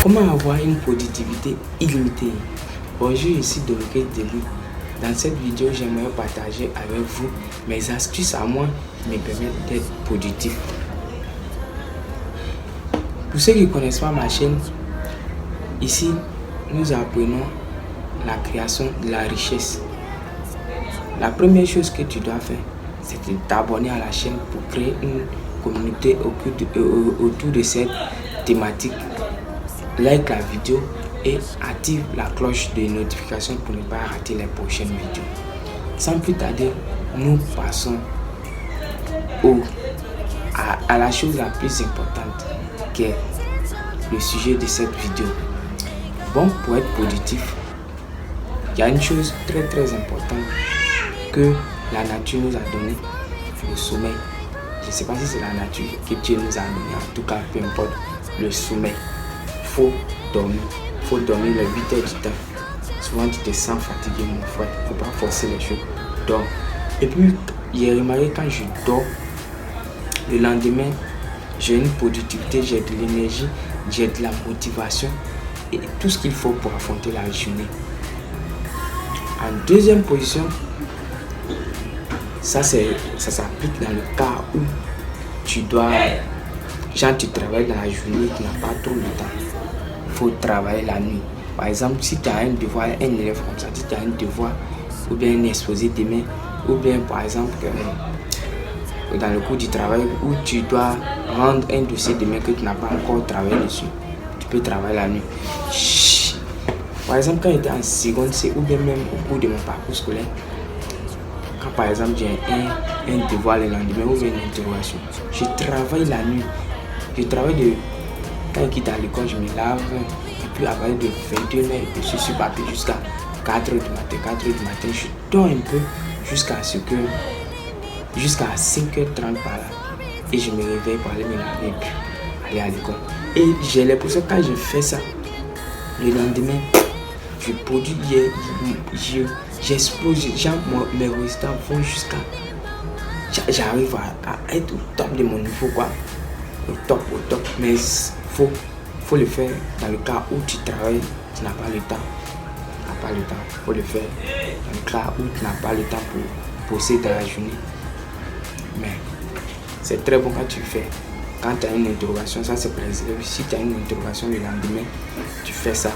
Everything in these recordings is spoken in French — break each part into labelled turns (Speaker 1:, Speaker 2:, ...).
Speaker 1: Comment avoir une productivité illimitée? Bonjour, ici Dominique Deli. Dans cette vidéo, j'aimerais partager avec vous mes astuces à moi qui me permettent d'être productif. Pour ceux qui ne connaissent pas ma chaîne, ici, nous apprenons la création de la richesse. La première chose que tu dois faire, c'est de t'abonner à la chaîne pour créer une communauté autour de cette thématique. Like la vidéo et active la cloche de notification pour ne pas rater les prochaines vidéos. Sans plus tarder, nous passons à la chose la plus importante qui est le sujet de cette vidéo. Bon, pour être productif, il y a une chose très importante que la nature nous a donné, le sommeil. Je ne sais pas si c'est la nature que Dieu nous a donné, en tout cas, peu importe, le sommeil. Faut dormir les 8 heures du temps. Souvent tu te sens fatigué, mon frère, faut pas forcer les choses, dors. Et puis j'ai remarqué, quand je dors, le lendemain j'ai une productivité, j'ai de l'énergie, j'ai de la motivation et tout ce qu'il faut pour affronter la journée. En deuxième position, ça s'applique dans le cas où tu travailles dans la journée, tu n'as pas trop de temps. Faut travailler la nuit. Par exemple, si tu as un devoir, un élève comme ça, si tu as un devoir ou bien un exposé demain, ou bien par exemple dans le cours du travail où tu dois rendre un dossier demain que tu n'as pas encore travaillé dessus, tu peux travailler la nuit. Par exemple, quand j'étais en seconde C ou bien même au cours de mon parcours scolaire, quand par exemple j'ai un devoir le lendemain ou bien une interrogation, je travaille la nuit. Je travaille quand je quitte à l'école, je me lave et puis à partir de 21h, je suis sur papier jusqu'à 4h du matin. 4h du matin, je dors un peu jusqu'à 5h30 par là. Et je me réveille pour aller me laver et puis aller à l'école. Et j'ai l'impression que quand je fais ça, le lendemain, je produis, j'explose, mes résultats vont jusqu'à... J'arrive à être au top de mon niveau, quoi. Au top. Mais faut le faire dans le cas où tu travailles, tu n'as pas le temps. Faut le faire dans le cas où tu n'as pas le temps pour bosser dans la journée. Mais c'est très bon quand tu fais. Quand tu as une interrogation, ça c'est préservé. Si tu as une interrogation le lendemain, tu fais ça,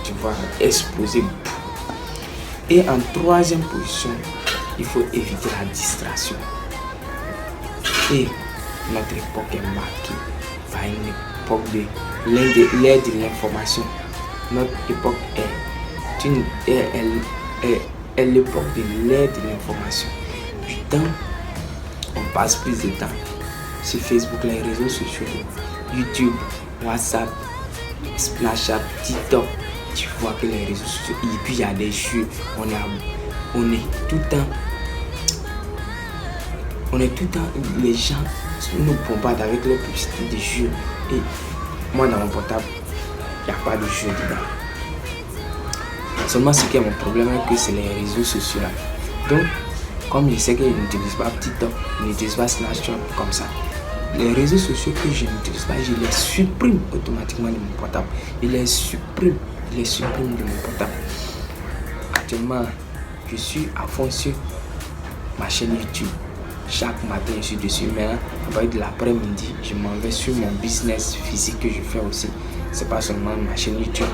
Speaker 1: tu vas exploser. Et en troisième position, il faut éviter la distraction. Et notre époque est marquée par une époque de l'ère de l'information. Notre époque est l'époque de l'ère de l'information. Putain, on passe plus de temps sur Facebook, les réseaux sociaux, YouTube, WhatsApp, Snapchat, TikTok. Tu vois que les réseaux sociaux, et puis il y a des jeux, on est tout le temps, les gens nous bombardent avec les publicités des jeux. Et moi dans mon portable, il n'y a pas de jeu dedans. Seulement ce qui est mon problème, c'est que c'est les réseaux sociaux là. Donc, comme je sais que je n'utilise pas TikTok, je n'utilise pas Snapchat comme ça, les réseaux sociaux que je n'utilise pas, je les supprime automatiquement de mon portable. Je les supprime de mon portable. Actuellement, je suis à fond sur ma chaîne YouTube. Chaque matin, je suis dessus. Maintenant, à partir de l'après-midi, je m'en vais sur mon business physique que je fais aussi. C'est pas seulement ma chaîne YouTube.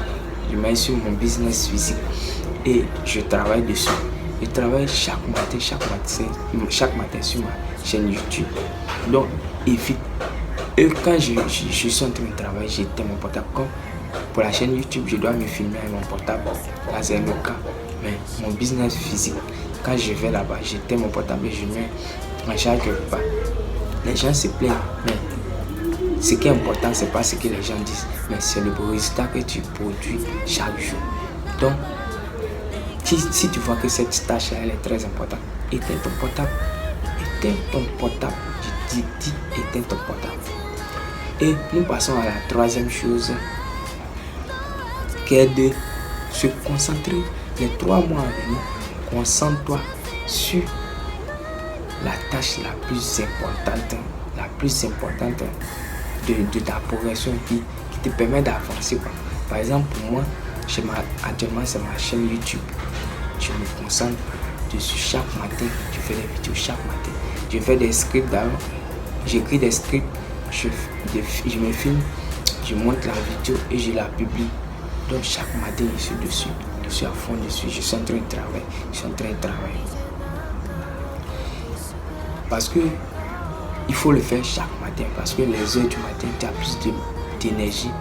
Speaker 1: Je mets sur mon business physique et je travaille dessus. Je travaille chaque matin sur ma chaîne YouTube. Donc, évite. Et quand je suis en train de travailler, j'éteins mon portable. Comme pour la chaîne YouTube, je dois me filmer avec mon portable. Là, c'est le cas. Mais mon business physique, quand je vais là-bas, j'éteins mon portable et je mets en charge quelque part. Les gens se plaignent, mais ce qui est important, c'est pas ce que les gens disent, mais c'est le résultat que tu produis chaque jour. Donc, si tu vois que cette tâche elle est très importante, éteins ton portable. Je dis éteins ton portable. Et nous passons à la troisième chose, qui est de se concentrer les 3 mois à venir. Concentre-toi sur la tâche la plus importante de ta progression qui te permet d'avancer, quoi. Par exemple, pour moi, actuellement, c'est ma chaîne YouTube. Je me concentre dessus chaque matin. Je fais des vidéos chaque matin. Je fais des scripts d'avant. J'écris des scripts. Je me filme. Je monte la vidéo et je la publie. Donc, chaque matin, je suis dessus. Je suis à fond dessus. Je suis en train de travailler. Parce que il faut le faire chaque matin. Parce que les heures du matin, tu as plus d'énergie,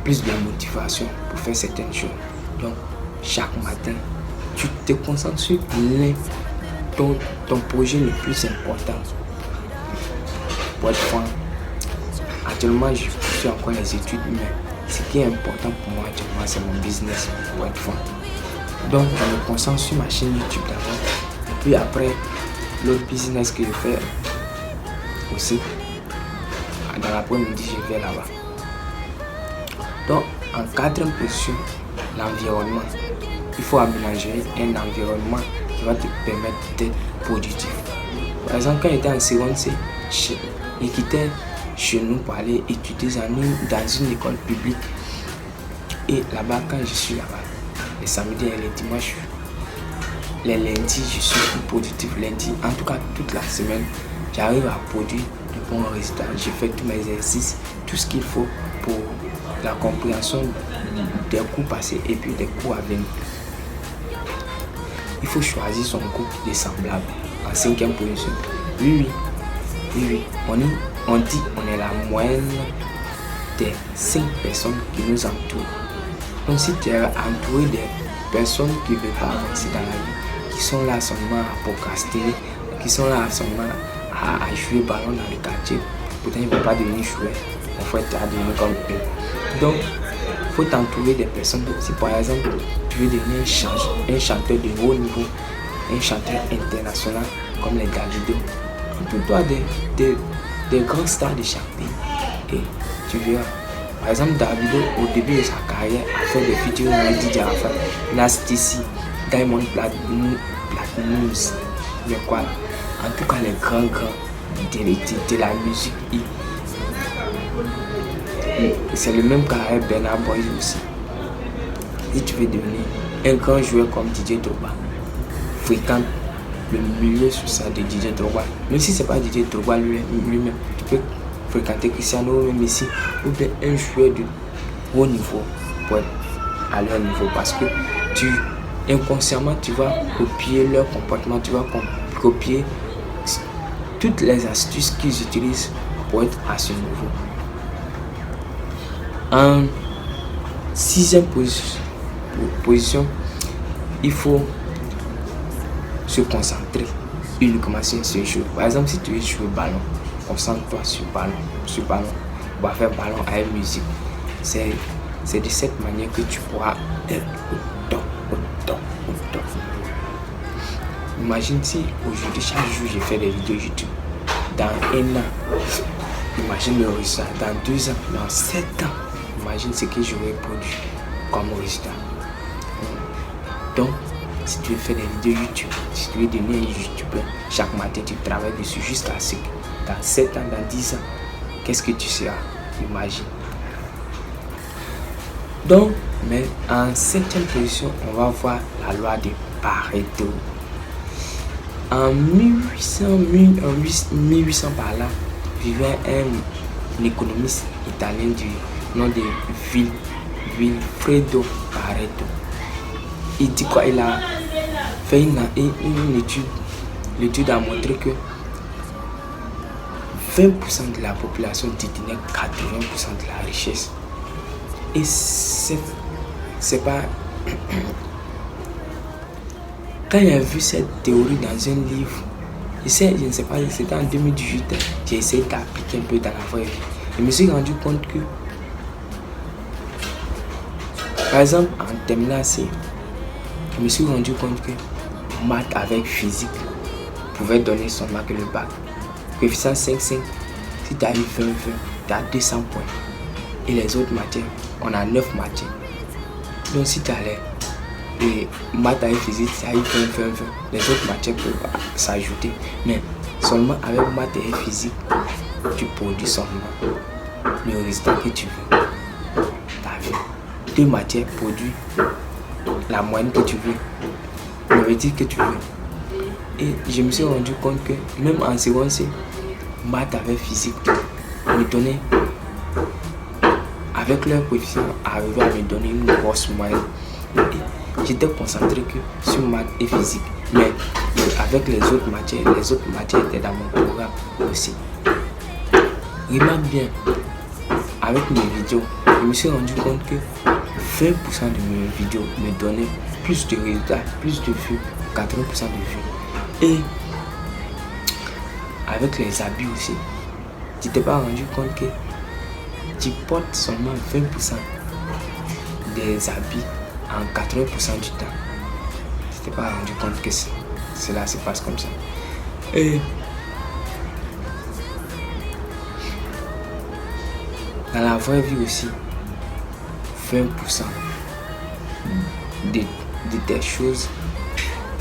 Speaker 1: plus de motivation pour faire certaines choses. Donc, chaque matin, tu te concentres sur ton projet le plus important. Pour être franc, actuellement, je suis encore les études, mais ce qui est important pour moi actuellement, c'est mon business, pour être franc. Donc, je me concentre sur ma chaîne YouTube d'abord. Et puis après, l'autre business que je fais aussi, dans l'après-midi, je vais là-bas. Donc, en quatrième position, l'environnement. Il faut aménager un environnement qui va te permettre d'être productif. Par exemple, quand j'étais en seconde C, je quittais chez nous pour aller étudier dans une école publique. Et là-bas, quand je suis là-bas, les samedis et les dimanches, les lundis, je suis plus productif. Lundi, en tout cas, toute la semaine, j'arrive à produire de bons résultats. Je fais tous mes exercices, tout ce qu'il faut pour la compréhension des cours passés et puis des cours à venir. Il faut choisir son groupe de semblables en cinquième position. Oui. On dit qu'on est la moyenne des 5 personnes qui nous entourent. Donc si tu es entouré des personnes qui ne veulent pas avancer dans la vie, qui sont là seulement à procrastiner, qui sont là seulement à jouer ballon dans le quartier, pourtant ils ne vont pas devenir joueurs, en fait tu vas devenir comme eux. Donc il faut t'entourer des personnes. Si par exemple tu veux devenir un chanteur de haut niveau, un chanteur international comme les Davido, entoure-toi des grands stars de chaque pays et tu verras. Par exemple, Davido au début de sa carrière a fait des vidéos avec DJ Arafat, Nas TC, Diamond Platnumz, mais quoi, en tout cas les grands de la musique. C'est le même cas avec Bernard Boy aussi. Si tu veux devenir un grand joueur comme DJ Drogba, fréquente le milieu social de DJ Drogba. Même si c'est pas DJ Drogba lui-même, tu peux fréquenter Cristiano, Messi ou bien un joueur de haut niveau pour être à leur niveau, parce que inconsciemment tu vas copier leur comportement, tu vas copier toutes les astuces qu'ils utilisent pour être à ce niveau. En sixième position, il faut se concentrer uniquement sur ce jeu. Par exemple, si tu veux jouer ballon, concentre-toi sur ballon. On va faire ballon avec musique. C'est de cette manière que tu pourras être au top. Imagine si aujourd'hui, chaque jour, je fais des vidéos YouTube. Dans 1 an, imagine le résultat. Dans 2 ans, dans 7 ans, imagine ce que j'aurais produit comme résultat. Donc, si tu veux faire des vidéos YouTube, si tu veux devenir un YouTuber, chaque matin tu travailles dessus jusqu'à ce que dans 7 ans, dans 10 ans, qu'est-ce que tu seras? Imagine. Donc, mais en 7e position, on va voir la loi de Pareto. En 1800 par là, vivait un économiste italien du nom de Vilfredo Pareto. Il dit quoi? Il a fait une étude. L'étude a montré que 20% de la population détenait 80% de la richesse. Et c'est pas... Quand j'ai vu cette théorie dans un livre, je ne sais pas, c'était en 2018, j'ai essayé d'appliquer un peu dans la vraie vie. Je me suis rendu compte que, par exemple, en terminale C, je me suis rendu compte que maths avec physique pouvait donner son bac le bac. Coefficient 5,5, si tu as eu 20, tu as 200 points. Et les autres matières, on a 9 matières. Donc si tu as les maths avec physique, tu as eu 20. Les autres matières peuvent s'ajouter. Mais seulement avec maths et physique, tu produis seulement le résultat que tu veux. 2 matières produisent la moyenne que tu veux, l'objectif que tu veux. Et je me suis rendu compte que même en seconde C, maths avec physique me donnait, avec leur coefficient, arrivaient à me donner une grosse moyenne. J'étais concentré que sur maths et physique, mais avec les autres matières étaient dans mon programme aussi. Remarque bien, avec mes vidéos, je me suis rendu compte que 20% de mes vidéos me donnaient plus de résultats, plus de vues, 80% de vues. Et avec les habits aussi, tu t'es pas rendu compte que tu portes seulement 20% des habits en 80% du temps. Tu t'es pas rendu compte que cela se passe comme ça. Et dans la vraie vie aussi, 20% de tes choses.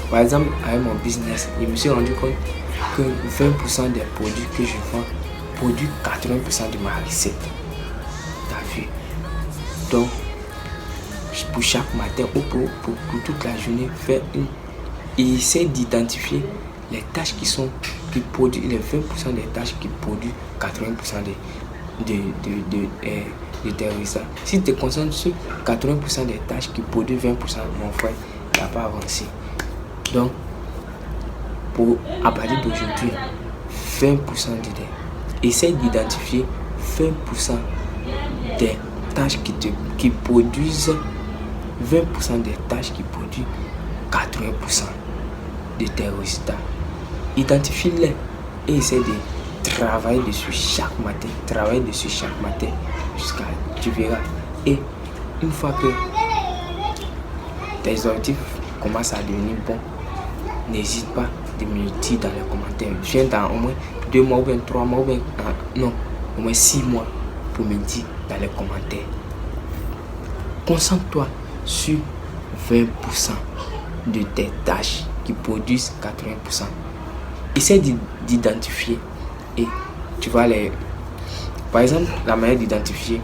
Speaker 1: Par exemple, avec mon business, je me suis rendu compte que 20% des produits que je vends produisent 80% de ma recette. T'as vu? Donc, pour chaque matin ou pour toute la journée, essaie d'identifier les tâches qui produisent, les 20% des tâches qui produisent 80% de tes résultats. Si tu te concentres sur 80% des tâches qui produisent 20%, mon frère, tu n'as pas avancé. Donc, à partir d'aujourd'hui, 20% essaie d'identifier 20% des tâches qui produisent 20% des tâches qui produisent 80% de tes résultats. Identifie-les et essaie de travailler dessus chaque matin. Jusqu'à tu verras. Et une fois que tes objectifs commencent à devenir bons, n'hésite pas de me dire dans les commentaires. Viens dans au moins 2 mois ou bien 3 mois ou bien au moins 6 mois pour me dire dans les commentaires. Concentre-toi sur 20% de tes tâches qui produisent 80%. Essaie d'identifier et tu vas les... Par exemple, la manière d'identifier,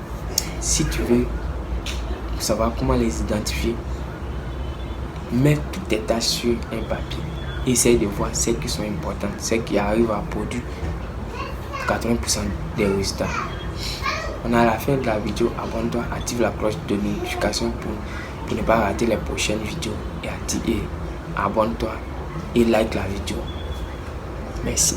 Speaker 1: si tu veux savoir comment les identifier, mets toutes tes tâches sur un papier. Essaye de voir celles qui sont importantes, celles qui arrivent à produire 80% des résultats. On est à la fin de la vidéo. Abonne-toi, active la cloche de notification pour ne pas rater les prochaines vidéos. Et abonne-toi et like la vidéo. Merci.